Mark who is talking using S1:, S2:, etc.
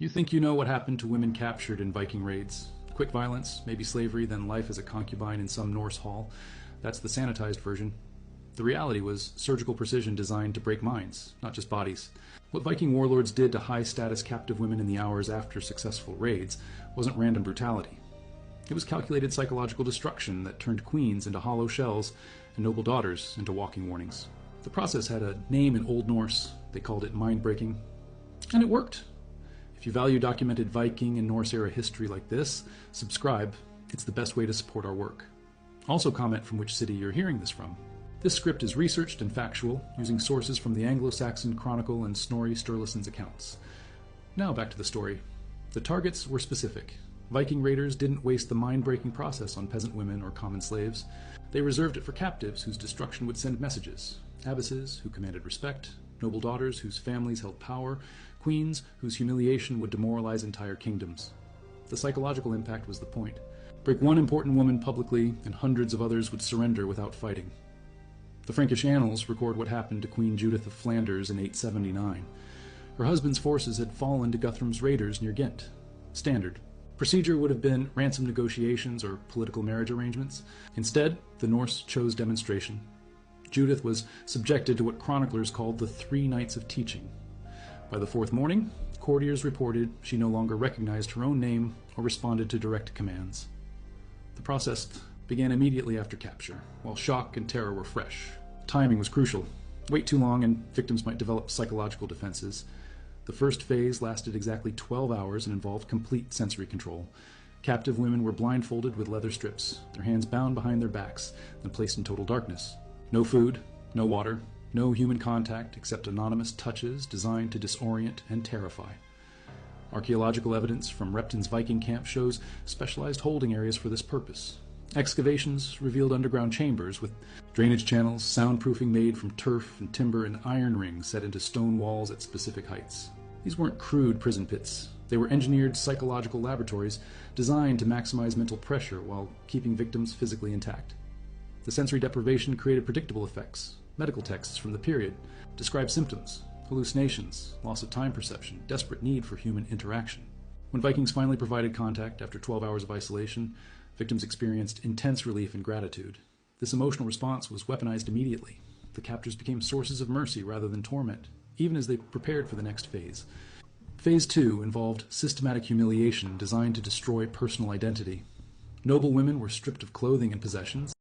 S1: You think you know what happened to women captured in Viking raids. Quick violence, maybe slavery, then life as a concubine in some Norse hall. That's the sanitized version. The reality was surgical precision designed to break minds, not just bodies. What Viking warlords did to high-status captive women in the hours after successful raids wasn't random brutality. It was calculated psychological destruction that turned queens into hollow shells and noble daughters into walking warnings. The process had a name in Old Norse. They called it mind-breaking. And it worked. If you value documented Viking and Norse-era history like this, subscribe. It's the best way to support our work. Also comment from which city you're hearing this from. This script is researched and factual, using sources from the Anglo-Saxon Chronicle and Snorri Sturluson's accounts. Now back to the story. The targets were specific. Viking raiders didn't waste the mind-breaking process on peasant women or common slaves. They reserved it for captives whose destruction would send messages, abbesses who commanded respect, noble daughters whose families held power, queens whose humiliation would demoralize entire kingdoms. The psychological impact was the point. Break one important woman publicly, and hundreds of others would surrender without fighting. The Frankish annals record what happened to Queen Judith of Flanders in 879. Her husband's forces had fallen to Guthrum's raiders near Ghent. Standard. Procedure would have been ransom negotiations or political marriage arrangements. Instead, the Norse chose demonstration. Judith was subjected to what chroniclers called the 3 nights of teaching. By the 4th morning, courtiers reported she no longer recognized her own name or responded to direct commands. The process began immediately after capture, while shock and terror were fresh. Timing was crucial. Wait too long and victims might develop psychological defenses. The first phase lasted exactly 12 hours and involved complete sensory control. Captive women were blindfolded with leather strips, their hands bound behind their backs, and placed in total darkness. No food, no water, no human contact except anonymous touches designed to disorient and terrify. Archaeological evidence from Repton's Viking camp shows specialized holding areas for this purpose. Excavations revealed underground chambers with drainage channels, soundproofing made from turf and timber, and iron rings set into stone walls at specific heights. These weren't crude prison pits. They were engineered psychological laboratories designed to maximize mental pressure while keeping victims physically intact. The sensory deprivation created predictable effects. Medical texts from the period describe symptoms, hallucinations, loss of time perception, desperate need for human interaction. When Vikings finally provided contact after 12 hours of isolation, victims experienced intense relief and gratitude. This emotional response was weaponized immediately. The captors became sources of mercy rather than torment, even as they prepared for the next phase. Phase 2 involved systematic humiliation designed to destroy personal identity. Noble women were stripped of clothing and possessions.